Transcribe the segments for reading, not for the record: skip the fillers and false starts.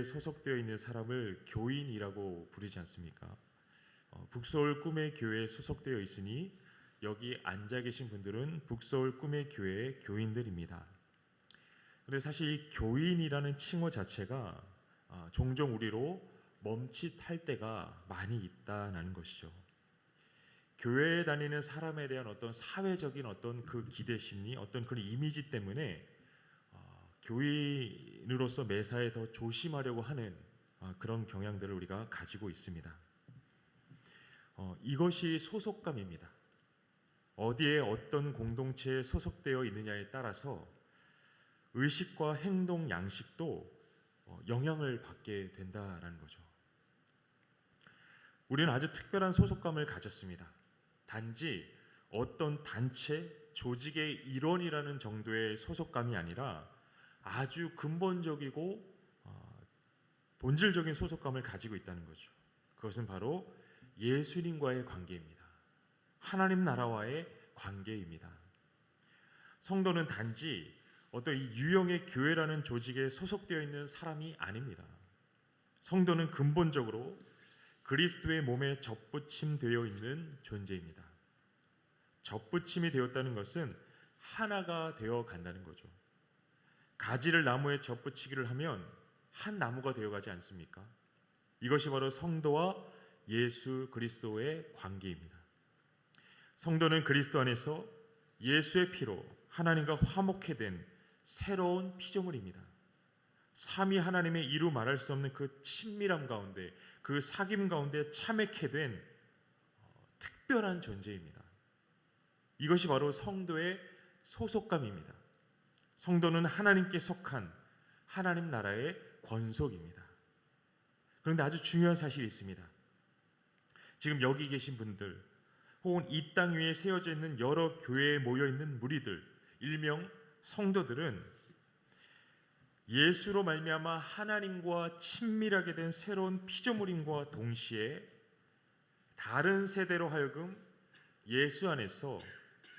소속되어 있는 사람을 교인이라고 부르지 않습니까? 북서울 꿈의 교회에 소속되어 있으니 여기 앉아 계신 분들은 북서울 꿈의 교회의 교인들입니다. 그런데 사실 이 교인이라는 칭호 자체가 종종 우리로 멈칫할 때가 많이 있다는 것이죠. 교회에 다니는 사람에 대한 어떤 사회적인 어떤 그 기대 심리, 어떤 그런 이미지 때문에 교인으로서 매사에 더 조심하려고 하는 그런 경향들을 우리가 가지고 있습니다. 이것이 소속감입니다. 어디에 어떤 공동체에 소속되어 있느냐에 따라서 의식과 행동 양식도 영향을 받게 된다는 거죠. 우리는 아주 특별한 소속감을 가졌습니다. 단지 어떤 단체, 조직의 일원이라는 정도의 소속감이 아니라 아주 근본적이고 본질적인 소속감을 가지고 있다는 거죠. 그것은 바로 예수님과의 관계입니다. 하나님 나라와의 관계입니다. 성도는 단지 어떤 이 유형의 교회라는 조직에 소속되어 있는 사람이 아닙니다. 성도는 근본적으로 그리스도의 몸에 접붙임되어 있는 존재입니다. 접붙임이 되었다는 것은 하나가 되어 간다는 거죠. 가지를 나무에 접붙이기를 하면 한 나무가 되어가지 않습니까? 이것이 바로 성도와 예수 그리스도의 관계입니다. 성도는 그리스도 안에서 예수의 피로 하나님과 화목해 된 새로운 피조물입니다. 삼위 하나님의 이루 말할 수 없는 그 친밀함 가운데, 그 사귐 가운데 참여케 된 특별한 존재입니다. 이것이 바로 성도의 소속감입니다. 성도는 하나님께 속한 하나님 나라의 권속입니다. 그런데 아주 중요한 사실이 있습니다. 지금 여기 계신 분들, 혹은 이 땅 위에 세워져 있는 여러 교회에 모여 있는 무리들, 일명 성도들은 예수로 말미암아 하나님과 친밀하게 된 새로운 피조물임과 동시에 다른 세대로 하여금 예수 안에서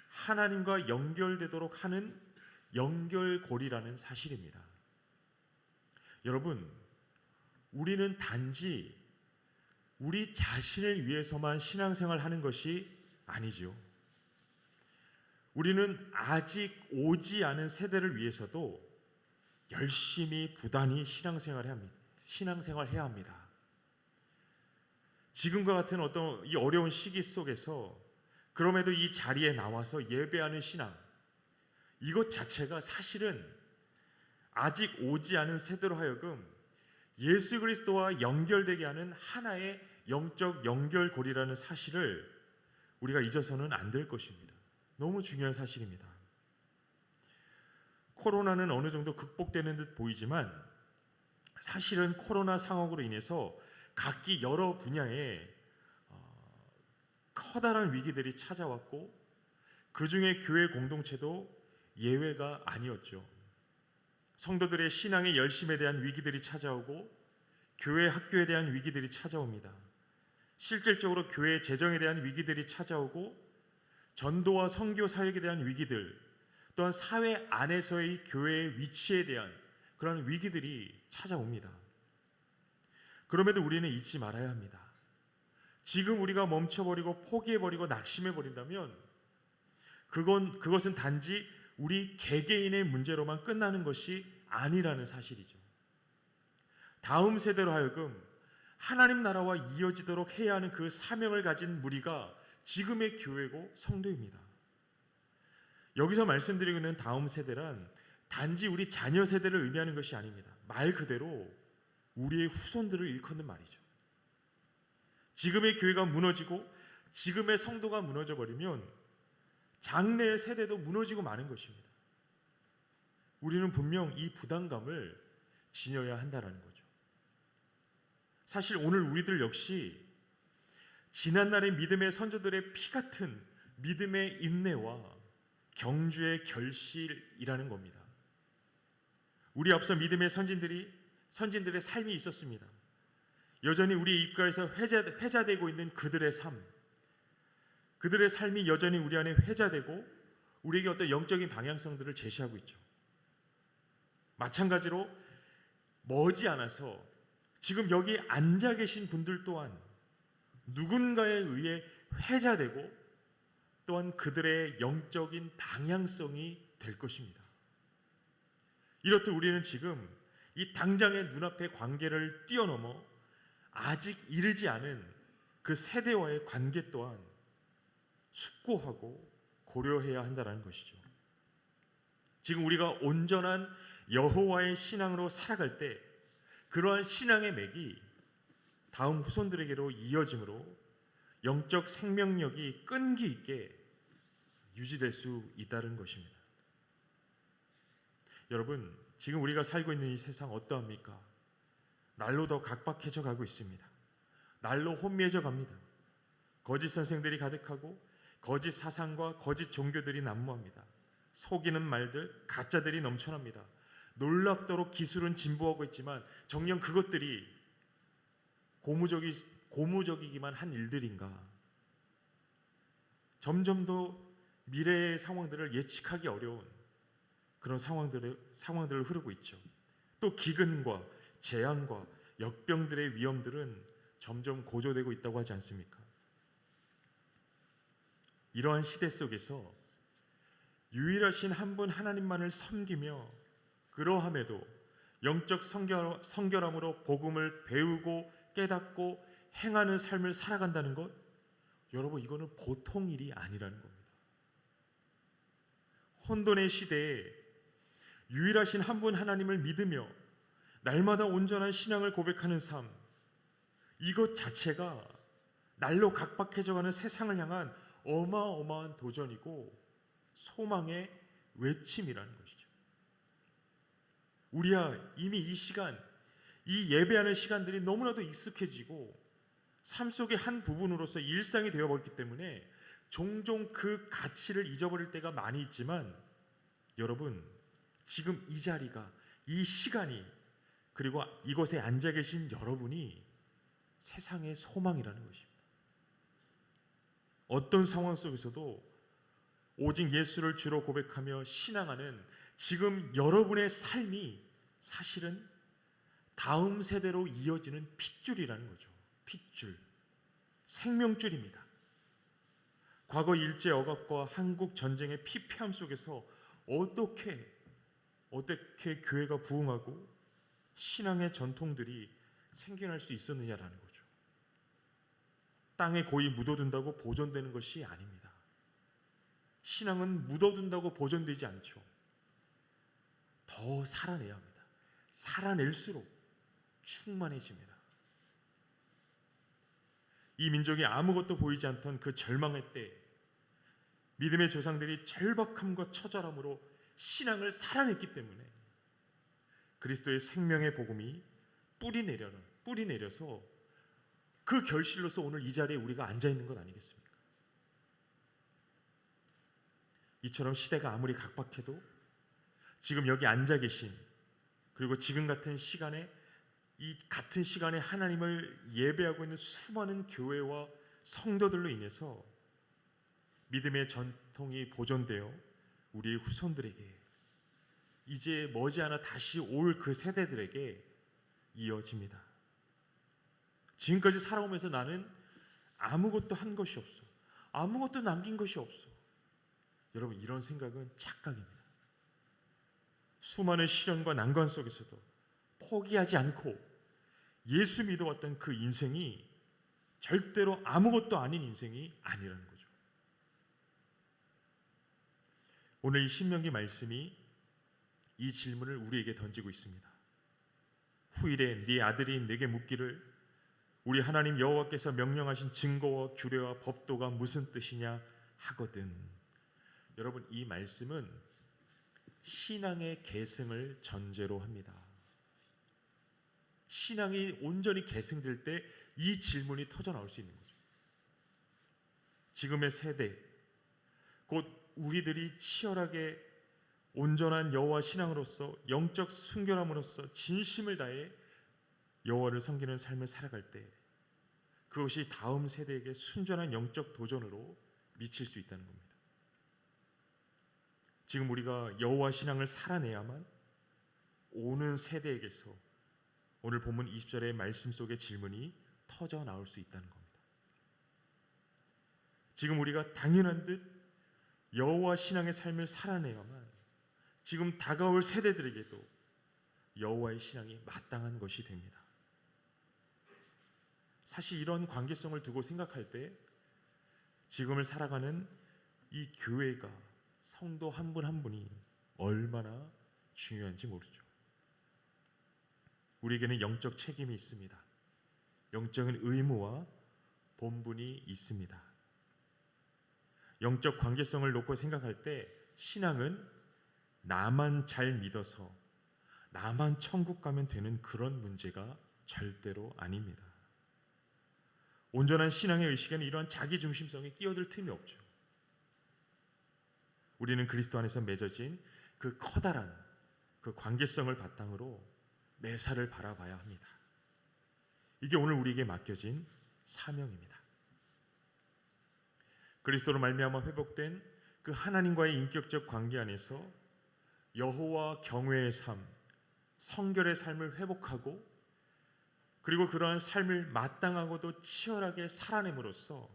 하나님과 연결되도록 하는 연결고리라는 사실입니다. 여러분, 우리는 단지 우리 자신을 위해서만 신앙생활 하는 것이 아니죠. 우리는 아직 오지 않은 세대를 위해서도 열심히 부단히 신앙생활 해야 합니다. 지금과 같은 어떤 이 어려운 시기 속에서 그럼에도 이 자리에 나와서 예배하는 신앙, 이것 자체가 사실은 아직 오지 않은 세대로 하여금 예수 그리스도와 연결되게 하는 하나의 영적 연결고리라는 사실을 우리가 잊어서는 안 될 것입니다. 너무 중요한 사실입니다. 코로나는 어느 정도 극복되는 듯 보이지만 사실은 코로나 상황으로 인해서 각기 여러 분야에 커다란 위기들이 찾아왔고 그 중에 교회 공동체도 예외가 아니었죠. 성도들의 신앙의 열심에 대한 위기들이 찾아오고 교회 학교에 대한 위기들이 찾아옵니다. 실질적으로 교회 재정에 대한 위기들이 찾아오고 전도와 선교 사역에 대한 위기들, 또한 사회 안에서의 교회의 위치에 대한 그런 위기들이 찾아옵니다. 그럼에도 우리는 잊지 말아야 합니다. 지금 우리가 멈춰버리고 포기해버리고 낙심해버린다면 그것은 단지 우리 개개인의 문제로만 끝나는 것이 아니라는 사실이죠. 다음 세대로 하여금 하나님 나라와 이어지도록 해야 하는 그 사명을 가진 무리가 지금의 교회고 성도입니다. 여기서 말씀드리고 있는 다음 세대란 단지 우리 자녀 세대를 의미하는 것이 아닙니다. 말 그대로 우리의 후손들을 일컫는 말이죠. 지금의 교회가 무너지고 지금의 성도가 무너져 버리면 장래의 세대도 무너지고 마는 것입니다. 우리는 분명 이 부담감을 지녀야 한다는 거죠. 사실 오늘 우리들 역시 지난날의 믿음의 선조들의 피 같은 믿음의 인내와 경주의 결실이라는 겁니다. 우리 앞서 믿음의 선진들의 삶이 있었습니다. 여전히 우리 입가에서 회자되고 있는 그들의 삶, 그들의 삶이 여전히 우리 안에 회자되고 우리에게 어떤 영적인 방향성들을 제시하고 있죠. 마찬가지로 머지않아서 지금 여기 앉아 계신 분들 또한 누군가에 의해 회자되고 또한 그들의 영적인 방향성이 될 것입니다. 이렇듯 우리는 지금 이 당장의 눈앞의 관계를 뛰어넘어 아직 이르지 않은 그 세대와의 관계 또한 숙고하고 고려해야 한다는 것이죠. 지금 우리가 온전한 여호와의 신앙으로 살아갈 때 그러한 신앙의 맥이 다음 후손들에게로 이어짐으로 영적 생명력이 끈기 있게 유지될 수 있다는 것입니다. 여러분, 지금 우리가 살고 있는 이 세상 어떠합니까? 날로 더 각박해져 가고 있습니다. 날로 혼미해져 갑니다. 거짓 선생들이 가득하고 거짓 사상과 거짓 종교들이 난무합니다. 속이는 말들, 가짜들이 넘쳐납니다. 놀랍도록 기술은 진보하고 있지만 정녕 그것들이 고무적이기만 한 일들인가? 점점 더 미래의 상황들을 예측하기 어려운 그런 상황들을 흐르고 있죠. 또 기근과 재앙과 역병들의 위험들은 점점 고조되고 있다고 하지 않습니까? 이러한 시대 속에서 유일하신 한 분 하나님만을 섬기며 그러함에도 영적 성결함으로 복음을 배우고 깨닫고 행하는 삶을 살아간다는 것, 여러분, 이거는 보통 일이 아니라는 겁니다. 혼돈의 시대에 유일하신 한 분 하나님을 믿으며 날마다 온전한 신앙을 고백하는 삶, 이것 자체가 날로 각박해져가는 세상을 향한 어마어마한 도전이고 소망의 외침이라는 것이죠. 우리야 이미 이 시간, 이 예배하는 시간들이 너무나도 익숙해지고 삶 속의 한 부분으로서 일상이 되어버렸기 때문에 종종 그 가치를 잊어버릴 때가 많이 있지만, 여러분, 지금 이 자리가, 이 시간이, 그리고 이곳에 앉아 계신 여러분이 세상의 소망이라는 것입니다. 어떤 상황 속에서도 오직 예수를 주로 고백하며 신앙하는 지금 여러분의 삶이 사실은 다음 세대로 이어지는 핏줄이라는 거죠. 핏줄, 생명줄입니다. 과거 일제 억압과 한국 전쟁의 피폐함 속에서 어떻게 교회가 부흥하고 신앙의 전통들이 생겨날 수 있었느냐라는 거죠. 땅에 고이 묻어둔다고 보존되는 것이 아닙니다. 신앙은 묻어둔다고 보존되지 않죠. 더 살아내야 합니다. 살아낼수록 충만해집니다. 이 민족이 아무것도 보이지 않던 그 절망의 때 믿음의 조상들이 절박함과 처절함으로 신앙을 살아냈기 때문에 그리스도의 생명의 복음이 뿌리 내려서 그 결실로서 오늘 이 자리에 우리가 앉아 있는 것 아니겠습니까? 이처럼 시대가 아무리 각박해도 지금 여기 앉아 계신, 그리고 지금 같은 시간에 이 같은 시간에 하나님을 예배하고 있는 수많은 교회와 성도들로 인해서 믿음의 전통이 보존되어 우리의 후손들에게, 이제 머지않아 다시 올 그 세대들에게 이어집니다. 지금까지 살아오면서 나는 아무것도 한 것이 없어, 아무것도 남긴 것이 없어. 여러분, 이런 생각은 착각입니다. 수많은 시련과 난관 속에서도 포기하지 않고 예수 믿어왔던 그 인생이 절대로 아무것도 아닌 인생이 아니라는 거죠. 오늘 이 신명기 말씀이 이 질문을 우리에게 던지고 있습니다. 후일에 네 아들이 내게 묻기를 우리 하나님 여호와께서 명령하신 증거와 규례와 법도가 무슨 뜻이냐 하거든. 여러분, 이 말씀은 신앙의 계승을 전제로 합니다. 신앙이 온전히 계승될 때 이 질문이 터져 나올 수 있는 거죠. 지금의 세대, 곧 우리들이 치열하게 온전한 여호와 신앙으로서 영적 순결함으로써 진심을 다해 여호와를 섬기는 삶을 살아갈 때 그것이 다음 세대에게 순전한 영적 도전으로 미칠 수 있다는 겁니다. 지금 우리가 여호와 신앙을 살아내야만 오는 세대에게서 오늘 본문 20절의 말씀 속의 질문이 터져 나올 수 있다는 겁니다. 지금 우리가 당연한 듯 여호와 신앙의 삶을 살아내야만 지금 다가올 세대들에게도 여호와의 신앙이 마땅한 것이 됩니다. 사실 이런 관계성을 두고 생각할 때 지금을 살아가는 이 교회가, 성도 한 분 한 분이 얼마나 중요한지 모르죠. 우리에게는 영적 책임이 있습니다. 영적인 의무와 본분이 있습니다. 영적 관계성을 놓고 생각할 때 신앙은 나만 잘 믿어서 나만 천국 가면 되는 그런 문제가 절대로 아닙니다. 온전한 신앙의 의식에는 이러한 자기중심성이 끼어들 틈이 없죠. 우리는 그리스도 안에서 맺어진 그 커다란 그 관계성을 바탕으로 매사를 바라봐야 합니다. 이게 오늘 우리에게 맡겨진 사명입니다. 그리스도로 말미암아 회복된 그 하나님과의 인격적 관계 안에서 여호와 경외의 삶, 성결의 삶을 회복하고 그리고 그러한 삶을 마땅하고도 치열하게 살아냄으로써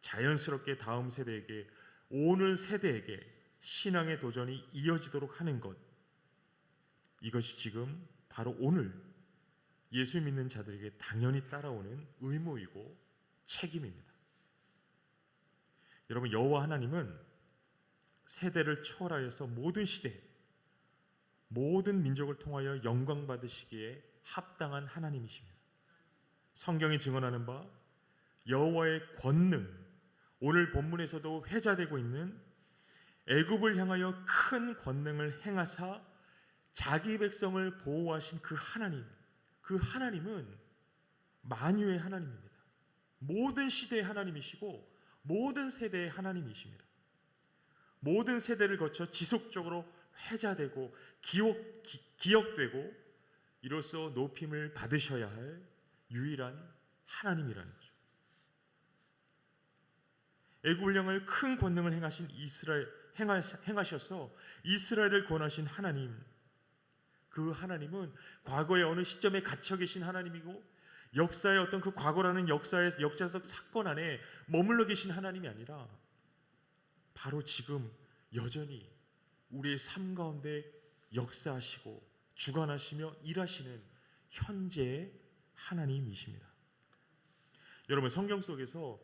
자연스럽게 다음 세대에게, 오는 세대에게 신앙의 도전이 이어지도록 하는 것, 이것이 지금 바로 오늘 예수 믿는 자들에게 당연히 따라오는 의무이고 책임입니다. 여러분, 여호와 하나님은 세대를 초월하여서 모든 시대, 모든 민족을 통하여 영광 받으시기에 합당한 하나님이십니다. 성경이 증언하는 바 여호와의 권능, 오늘 본문에서도 회자되고 있는 애굽을 향하여 큰 권능을 행하사 자기 백성을 보호하신 그 하나님, 그 하나님은 만유의 하나님입니다. 모든 시대의 하나님이시고 모든 세대의 하나님이십니다. 모든 세대를 거쳐 지속적으로 회자되고 기억되고 이로써 높임을 받으셔야 할 유일한 하나님이라는 거죠. 애굽을 향하여 큰 권능을 행하셔서 이스라엘을 구원하신 하나님, 그 하나님은 과거의 어느 시점에 갇혀 계신 하나님이고 역사의 어떤 그 과거라는 역사적 사건 안에 머물러 계신 하나님이 아니라 바로 지금 여전히 우리의 삶 가운데 역사하시고 주관하시며 일하시는 현재의 하나님이십니다. 여러분, 성경 속에서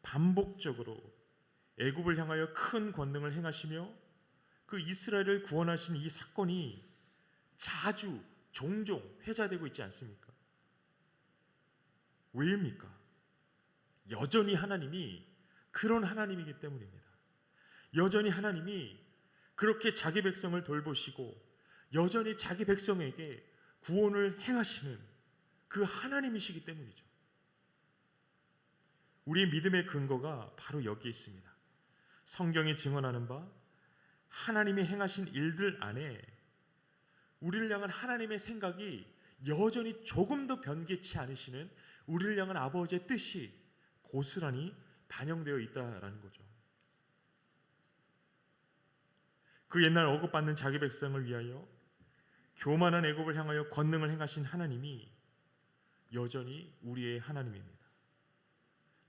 반복적으로 애굽을 향하여 큰 권능을 행하시며 그 이스라엘을 구원하신 이 사건이 자주 종종 회자되고 있지 않습니까? 왜입니까? 여전히 하나님이 그런 하나님이기 때문입니다. 여전히 하나님이 그렇게 자기 백성을 돌보시고 여전히 자기 백성에게 구원을 행하시는 그 하나님이시기 때문이죠. 우리의 믿음의 근거가 바로 여기에 있습니다. 성경이 증언하는 바 하나님이 행하신 일들 안에 우리를 향한 하나님의 생각이 여전히 조금도 변개치 않으시는 우리를 향한 아버지의 뜻이 고스란히 반영되어 있다라는 거죠. 그 옛날 억압받는 자기 백성을 위하여 교만한 애굽을 향하여 권능을 행하신 하나님이 여전히 우리의 하나님입니다.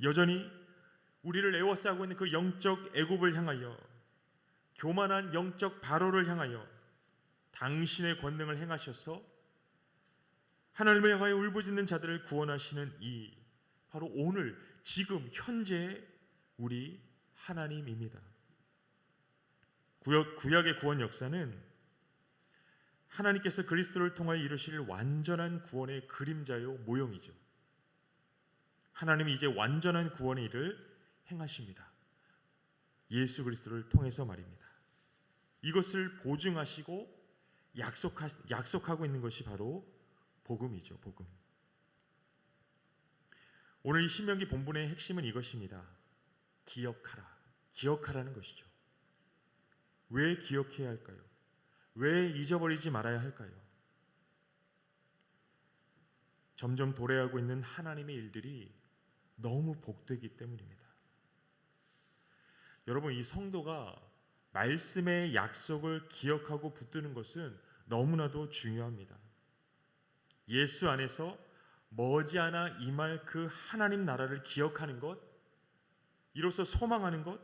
여전히 우리를 애워싸고 있는 그 영적 애굽을 향하여, 교만한 영적 바로를 향하여 당신의 권능을 행하셔서 하나님을 향하여 울부짖는 자들을 구원하시는 이 바로 오늘 지금 현재의 우리 하나님입니다. 구약의 구원 역사는 하나님께서 그리스도를 통하여 이루실 완전한 구원의 그림자요 모형이죠. 하나님이 이제 완전한 구원의 일을 행하십니다. 예수 그리스도를 통해서 말입니다. 이것을 보증하시고 약속하고 있는 것이 바로 복음이죠. 복음. 오늘 이 신명기 본문의 핵심은 이것입니다. 기억하라. 기억하라는 것이죠. 왜 기억해야 할까요? 왜 잊어버리지 말아야 할까요? 점점 도래하고 있는 하나님의 일들이 너무 복되기 때문입니다. 여러분, 이 성도가 말씀의 약속을 기억하고 붙드는 것은 너무나도 중요합니다. 예수 안에서 머지않아 임할 그 하나님 나라를 기억하는 것, 이로써 소망하는 것,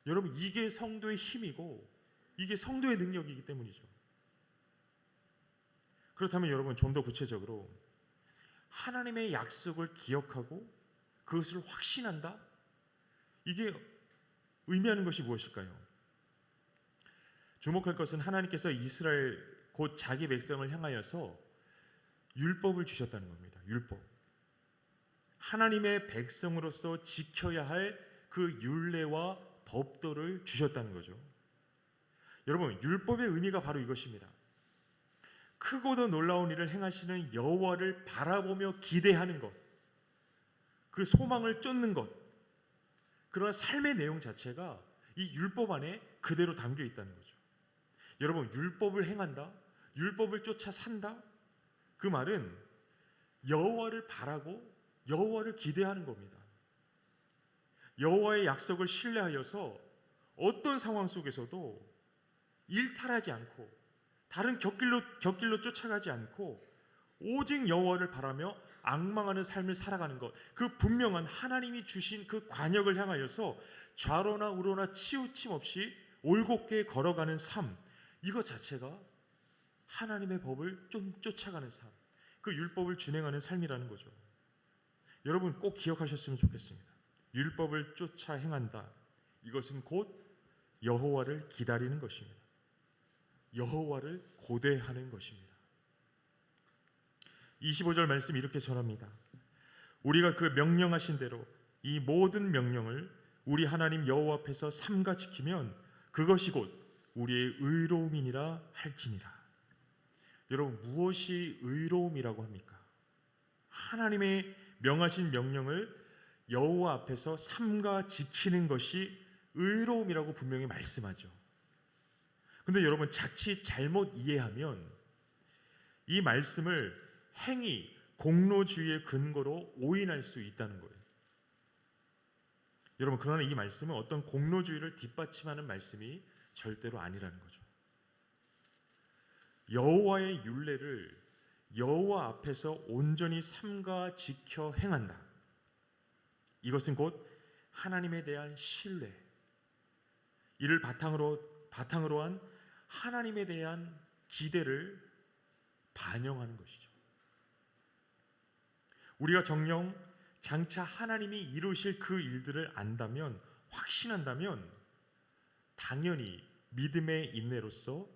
여러분 이게 성도의 힘이고 이게 성도의 능력이기 때문이죠. 그렇다면 여러분 좀 더 구체적으로 하나님의 약속을 기억하고 그것을 확신한다? 이게 의미하는 것이 무엇일까요? 주목할 것은 하나님께서 이스라엘 곧 자기 백성을 향하여서 율법을 주셨다는 겁니다. 율법. 하나님의 백성으로서 지켜야 할 그 율례와 법도를 주셨다는 거죠. 여러분, 율법의 의미가 바로 이것입니다. 크고도 놀라운 일을 행하시는 여호와를 바라보며 기대하는 것, 그 소망을 쫓는 것, 그러한 삶의 내용 자체가 이 율법 안에 그대로 담겨 있다는 거죠. 여러분, 율법을 행한다, 율법을 쫓아 산다, 그 말은 여호와를 바라고 여호와를 기대하는 겁니다. 여호와의 약속을 신뢰하여서 어떤 상황 속에서도 일탈하지 않고 다른 곁길로 쫓아가지 않고 오직 여호와를 바라며 앙망하는 삶을 살아가는 것, 그 분명한 하나님이 주신 그 관역을 향하여서 좌로나 우로나 치우침 없이 올곧게 걸어가는 삶, 이것 자체가 하나님의 법을 좀 쫓아가는 삶, 그 율법을 준행하는 삶이라는 거죠. 여러분 꼭 기억하셨으면 좋겠습니다. 율법을 쫓아 행한다, 이것은 곧 여호와를 기다리는 것입니다. 여호와를 고대하는 것입니다. 25절 말씀 이렇게 전합니다. 우리가 그 명령하신 대로 이 모든 명령을 우리 하나님 여호와 앞에서 삼가 지키면 그것이 곧 우리의 의로움이니라 할지니라. 여러분 무엇이 의로움이라고 합니까? 하나님의 명하신 명령을 여호와 앞에서 삼가 지키는 것이 의로움이라고 분명히 말씀하죠. 근데 여러분 자칫 잘못 이해하면 이 말씀을 행위, 공로주의의 근거로 오인할 수 있다는 거예요. 여러분 그러나 이 말씀은 어떤 공로주의를 뒷받침하는 말씀이 절대로 아니라는 거죠. 여호와의 율례를 여호와 앞에서 온전히 삼가 지켜 행한다. 이것은 곧 하나님에 대한 신뢰, 이를 바탕으로 한 하나님에 대한 기대를 반영하는 것이죠. 우리가 정녕 장차 하나님이 이루실 그 일들을 안다면, 확신한다면 당연히 믿음의 인내로서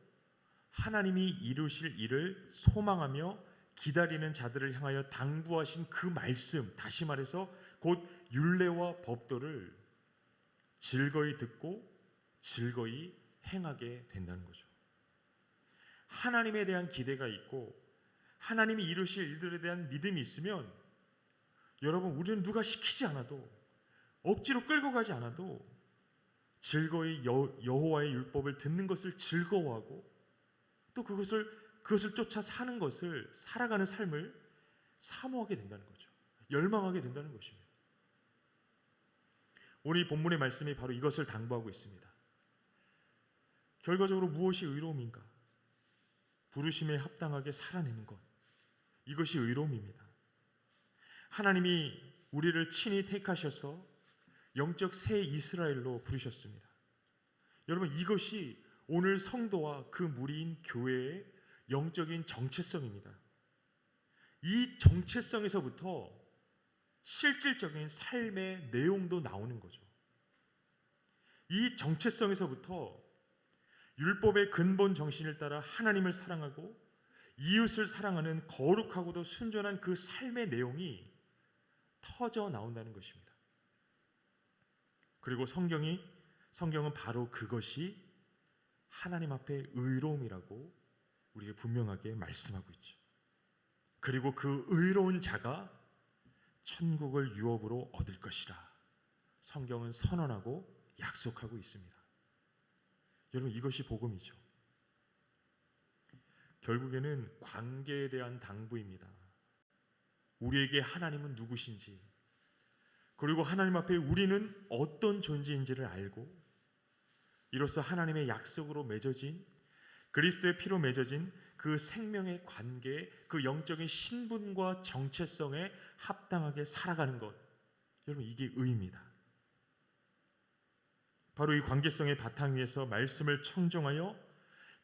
하나님이 이루실 일을 소망하며 기다리는 자들을 향하여 당부하신 그 말씀, 다시 말해서 곧 율례와 법도를 즐거이 듣고 즐거이 행하게 된다는 거죠. 하나님에 대한 기대가 있고 하나님이 이루실 일들에 대한 믿음이 있으면 여러분 우리는 누가 시키지 않아도, 억지로 끌고 가지 않아도 즐거이 여호와의 율법을 듣는 것을 즐거워하고 또 그것을 쫓아 사는 것을, 살아가는 삶을 사모하게 된다는 거죠. 열망하게 된다는 것입니다. 오늘 이 본문의 말씀이 바로 이것을 당부하고 있습니다. 결과적으로 무엇이 의로움인가? 부르심에 합당하게 살아내는 것, 이것이 의로움입니다. 하나님이 우리를 친히 택하셔서 영적 새 이스라엘로 부르셨습니다. 여러분 이것이 오늘 성도와 그 무리인 교회의 영적인 정체성입니다. 이 정체성에서부터 실질적인 삶의 내용도 나오는 거죠. 이 정체성에서부터 율법의 근본 정신을 따라 하나님을 사랑하고 이웃을 사랑하는 거룩하고도 순전한 그 삶의 내용이 터져 나온다는 것입니다. 그리고 성경은 바로 그것이 하나님 앞에 의로움이라고 우리에게 분명하게 말씀하고 있죠. 그리고 그 의로운 자가 천국을 유업으로 얻을 것이라 성경은 선언하고 약속하고 있습니다. 여러분 이것이 복음이죠. 결국에는 관계에 대한 당부입니다. 우리에게 하나님은 누구신지, 그리고 하나님 앞에 우리는 어떤 존재인지를 알고 이로써 하나님의 약속으로 맺어진, 그리스도의 피로 맺어진 그 그 생명의 관계에 그 영적인 신분과 정체성에 합당하게 살아가는 것, 여러분 이게 의입니다. 바로 이 관계성의 바탕 위에서 말씀을 청종하여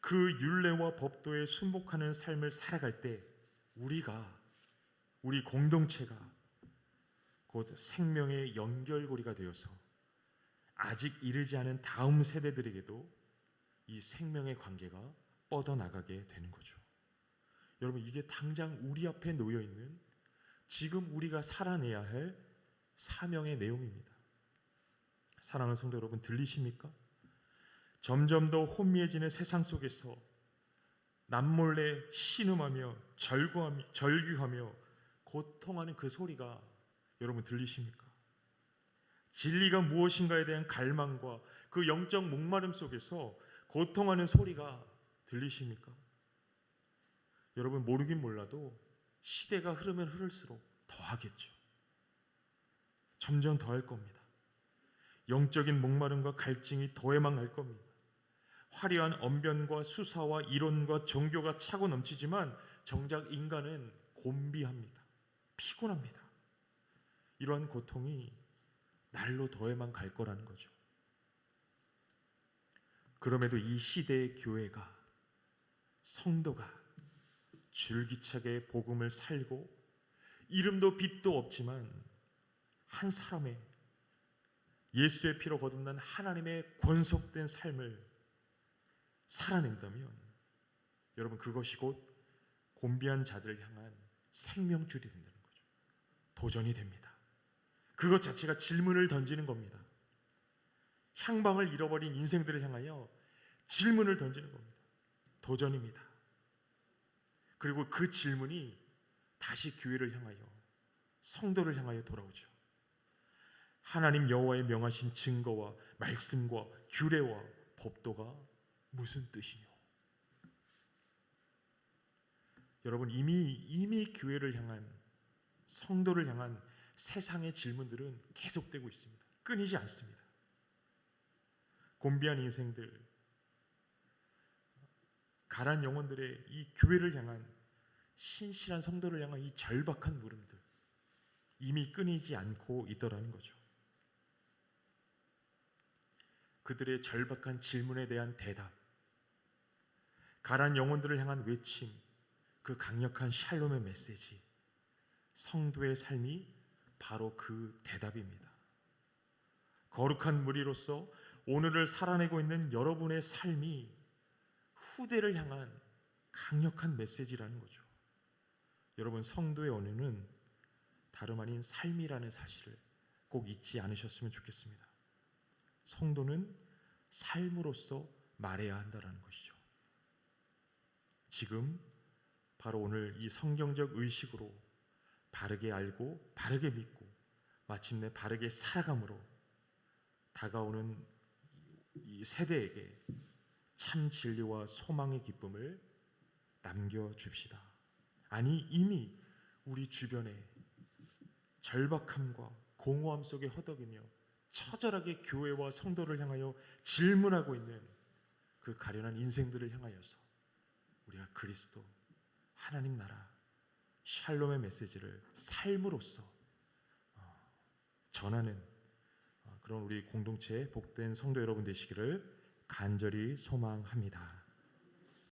그 율례와 법도에 순복하는 삶을 살아갈 때 우리 공동체가 곧 생명의 연결고리가 되어서 아직 이르지 않은 다음 세대들에게도 이 생명의 관계가 뻗어나가게 되는 거죠. 여러분 이게 당장 우리 앞에 놓여 있는 지금 우리가 살아내야 할 사명의 내용입니다. 사랑하는 성도 여러분, 들리십니까? 점점 더 혼미해지는 세상 속에서 남몰래 신음하며 절규하며 고통하는 그 소리가 여러분 들리십니까? 진리가 무엇인가에 대한 갈망과 그 영적 목마름 속에서 고통하는 소리가 들리십니까? 여러분 모르긴 몰라도 시대가 흐르면 흐를수록 더하겠죠. 점점 더할 겁니다. 영적인 목마름과 갈증이 더해만 갈 겁니다. 화려한 언변과 수사와 이론과 종교가 차고 넘치지만 정작 인간은 곤비합니다. 피곤합니다. 이러한 고통이 날로 더해만 갈 거라는 거죠. 그럼에도 이 시대의 교회가, 성도가 줄기차게 복음을 살고 이름도 빛도 없지만 한 사람의 예수의 피로 거듭난 하나님의 권속된 삶을 살아낸다면 여러분 그것이 곧 곤비한 자들을 향한 생명줄이 된다는 거죠. 도전이 됩니다. 그것 자체가 질문을 던지는 겁니다. 향방을 잃어버린 인생들을 향하여 질문을 던지는 겁니다. 도전입니다. 그리고 그 질문이 다시 교회를 향하여, 성도를 향하여 돌아오죠. 하나님 여호와의 명하신 증거와 말씀과 규례와 법도가 무슨 뜻이뇨? 여러분 이미 교회를 향한, 성도를 향한 세상의 질문들은 계속되고 있습니다. 끊이지 않습니다. 곤비한 인생들, 가난 영혼들의 이 교회를 향한, 신실한 성도를 향한 이 절박한 물음들 이미 끊이지 않고 있더라는 거죠. 그들의 절박한 질문에 대한 대답, 가난 영혼들을 향한 외침, 그 강력한 샬롬의 메시지, 성도의 삶이 바로 그 대답입니다. 거룩한 무리로서 오늘을 살아내고 있는 여러분의 삶이 후대를 향한 강력한 메시지라는 거죠. 여러분 성도의 언어는 다름 아닌 삶이라는 사실을 꼭 잊지 않으셨으면 좋겠습니다. 성도는 삶으로서 말해야 한다는 것이죠. 지금 바로 오늘 이 성경적 의식으로 바르게 알고 바르게 믿고 마침내 바르게 살아감으로 다가오는 이 세대에게 참 진리와 소망의 기쁨을 남겨줍시다. 아니 이미 우리 주변에 절박함과 공허함 속에 허덕이며 처절하게 교회와 성도를 향하여 질문하고 있는 그 가련한 인생들을 향하여서 우리가 그리스도, 하나님 나라, 샬롬의 메시지를 삶으로써 전하는 그런 우리 공동체의 복된 성도 여러분 되시기를 간절히 소망합니다.